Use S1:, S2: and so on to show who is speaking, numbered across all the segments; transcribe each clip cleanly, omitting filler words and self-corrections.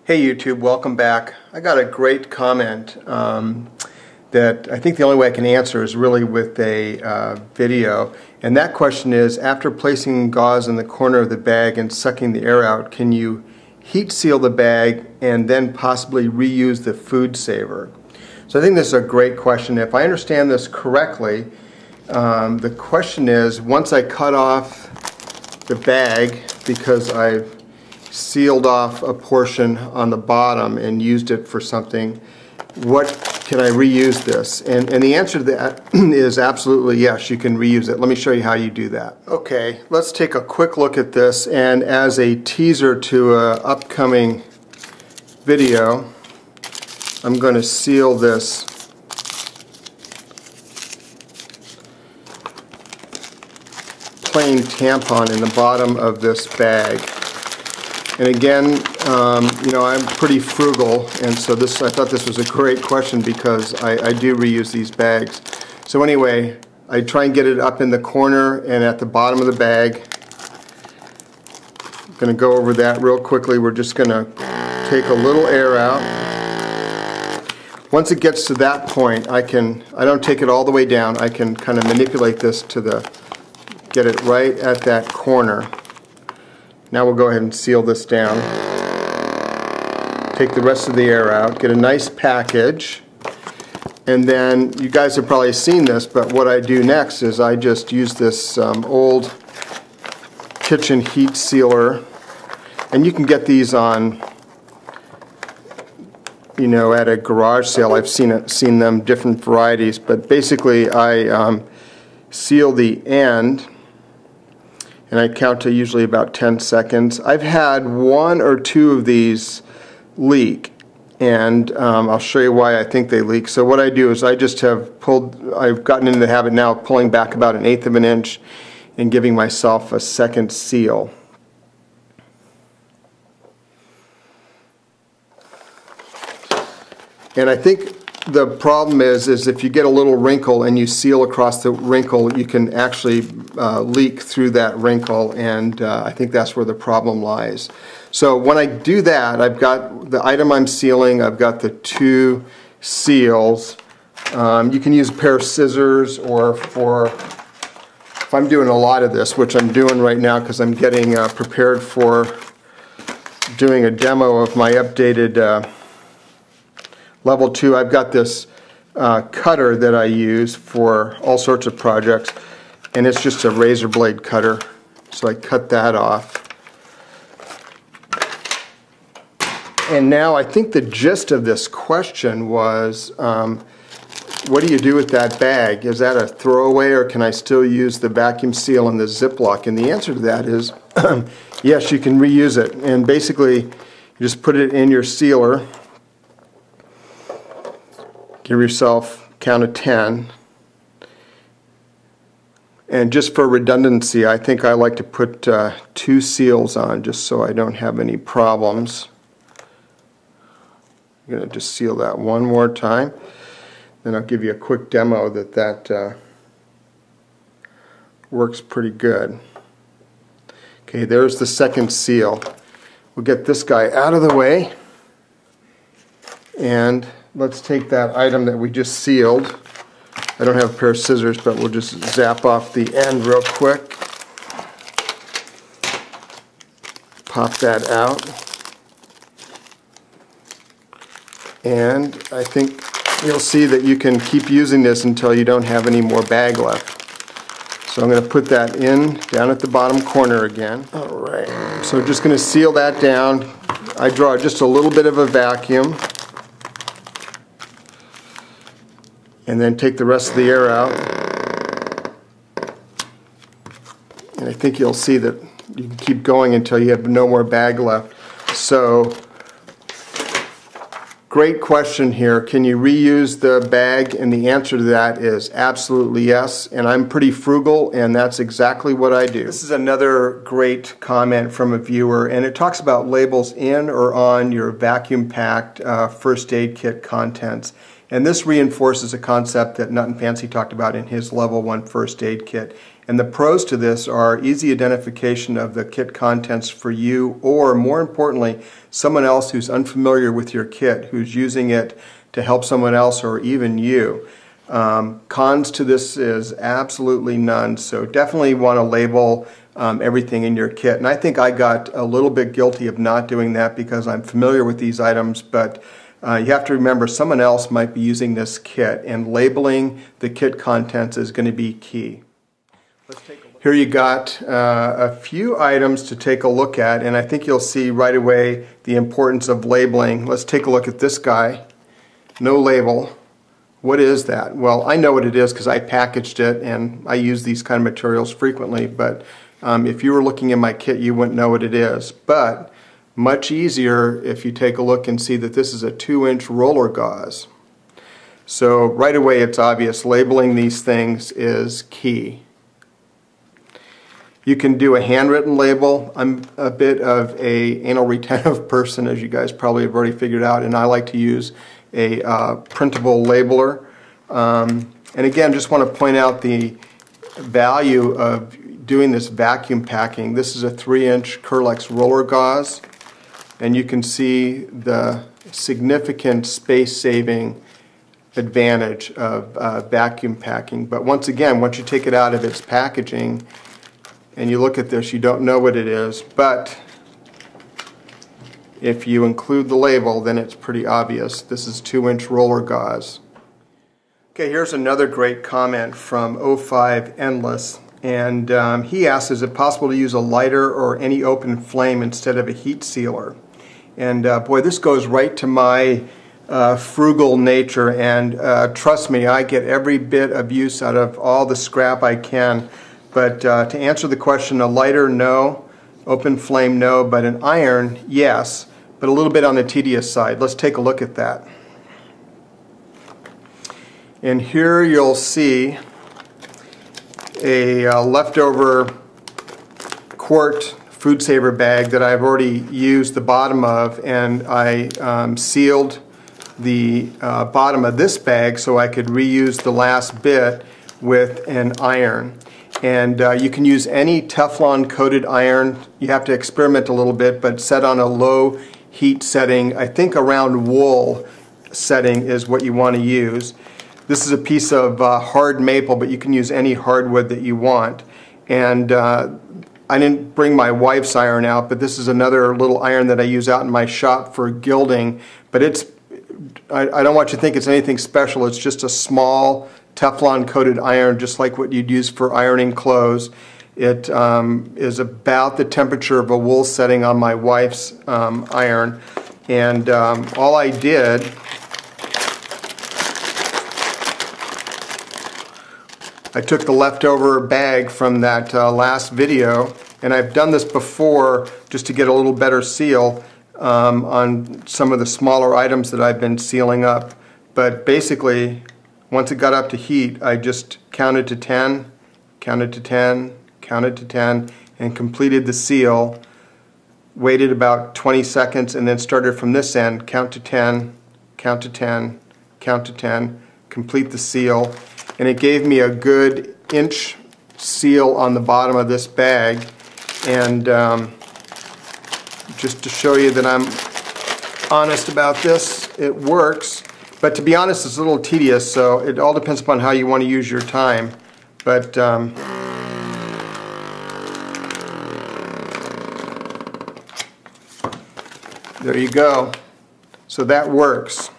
S1: Hey YouTube, welcome back. I got a great comment that I think the only way I can answer is really with a video. And that question is, after placing gauze in the corner of the bag and sucking the air out, can you heat seal the bag and then possibly reuse the food saver? So I think this is a great question. If I understand this correctly, the question is, once I cut off the bag because I've sealed off a portion on the bottom and used it for something, what can I reuse this? And the answer to that is absolutely yes, you can reuse it. Let me show you how you do that. Okay, let's take a quick look at this, and as a teaser to an upcoming video, I'm going to seal this plain tampon in the bottom of this bag. And again, I'm pretty frugal, and so I thought this was a great question because I do reuse these bags. So anyway, I try and get it up in the corner and at the bottom of the bag. I'm going to go over that real quickly. We're just going to take a little air out. Once it gets to that point, I don't take it all the way down. I can kind of manipulate this get it right at that corner. Now we'll go ahead and seal this down. Take the rest of the air out, get a nice package, and then you guys have probably seen this, but what I do next is I just use this old kitchen heat sealer, and you can get these on, at a garage sale. I've seen them, different varieties, but basically I seal the end, and I count to usually about 10 seconds. I've had one or two of these leak, and I'll show you why I think they leak. So what I do is I've gotten into the habit now of pulling back about 1/8 of an inch and giving myself a second seal. And I think the problem is if you get a little wrinkle and you seal across the wrinkle, you can actually leak through that wrinkle, and I think that's where the problem lies. So when I do that, I've got the item I'm sealing, I've got the two seals. You can use a pair of scissors, or if I'm doing a lot of this, which I'm doing right now because I'm getting prepared for doing a demo of my updated Level 2, I've got this cutter that I use for all sorts of projects, and it's just a razor blade cutter, so I cut that off. And now I think the gist of this question was, what do you do with that bag? Is that a throwaway, or can I still use the vacuum seal and the Ziploc? And the answer to that is yes, you can reuse it. And basically, you just put it in your sealer. Give yourself count of 10, and just for redundancy, I think I like to put 2 seals on just so I don't have any problems. I'm going to just seal that one more time, then I'll give you a quick demo that works pretty good. Okay, there's the second seal. We'll get this guy out of the way, and let's take that item that we just sealed. I don't have a pair of scissors, but we'll just zap off the end real quick. Pop that out. And I think you'll see that you can keep using this until you don't have any more bag left. So I'm going to put that down at the bottom corner again. Alright, so just going to seal that down. I draw just a little bit of a vacuum, and then take the rest of the air out. And I think you'll see that you can keep going until you have no more bag left. So, great question here. Can you reuse the bag? And the answer to that is absolutely yes. And I'm pretty frugal, and that's exactly what I do. This is another great comment from a viewer, and it talks about labels in or on your vacuum-packed first aid kit contents. And this reinforces a concept that Nut and Fancy talked about in his Level 1 First Aid Kit. And the pros to this are easy identification of the kit contents for you, or more importantly, someone else who's unfamiliar with your kit, who's using it to help someone else or even you. Cons to this is absolutely none, so definitely want to label everything in your kit. And I think I got a little bit guilty of not doing that because I'm familiar with these items, but you have to remember someone else might be using this kit, and labeling the kit contents is going to be key. Here you got a few items to take a look at, and I think you'll see right away the importance of labeling. Let's take a look at this guy. No label. What is that? Well, I know what it is because I packaged it and I use these kind of materials frequently, but if you were looking in my kit you wouldn't know what it is. But much easier if you take a look and see that this is a 2-inch roller gauze. So right away it's obvious labeling these things is key. You can do a handwritten label. I'm a bit of an anal retentive person, as you guys probably have already figured out, and I like to use a printable labeler. And again, just want to point out the value of doing this vacuum packing. This is a 3-inch Kerlex roller gauze, and you can see the significant space-saving advantage of vacuum packing. But once again, once you take it out of its packaging and you look at this, you don't know what it is, but if you include the label, then it's pretty obvious. This is 2-inch roller gauze. Okay, here's another great comment from 05 Endless, and he asks, is it possible to use a lighter or any open flame instead of a heat sealer? And boy, this goes right to my frugal nature, and trust me, I get every bit of use out of all the scrap I can. But to answer the question, a lighter, no. Open flame, no. But an iron, yes. But a little bit on the tedious side. Let's take a look at that. And here you'll see a leftover quart food saver bag that I've already used the bottom of, and I sealed the bottom of this bag so I could reuse the last bit with an iron. And you can use any Teflon coated iron. You have to experiment a little bit, but set on a low heat setting. I think around wool setting is what you want to use. This is a piece of hard maple, but you can use any hardwood that you want. And I didn't bring my wife's iron out, but this is another little iron that I use out in my shop for gilding. But it's, I don't want you to think it's anything special. It's just a small Teflon coated iron, just like what you'd use for ironing clothes. It is about the temperature of a wool setting on my wife's iron, and all I did, I took the leftover bag from that last video, and I've done this before just to get a little better seal on some of the smaller items that I've been sealing up. But basically, once it got up to heat, I just counted to 10, counted to 10, counted to 10, and completed the seal. Waited about 20 seconds and then started from this end, count to 10, count to 10, count to 10, complete the seal. And it gave me a good inch seal on the bottom of this bag. And just to show you that I'm honest about this, it works. But to be honest, it's a little tedious, so it all depends upon how you want to use your time. But there you go. So that works.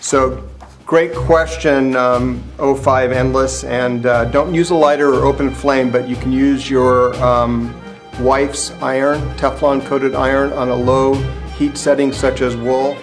S1: So great question, 05 Endless. And don't use a lighter or open flame, but you can use your wife's iron, Teflon coated iron, on a low heat setting such as wool.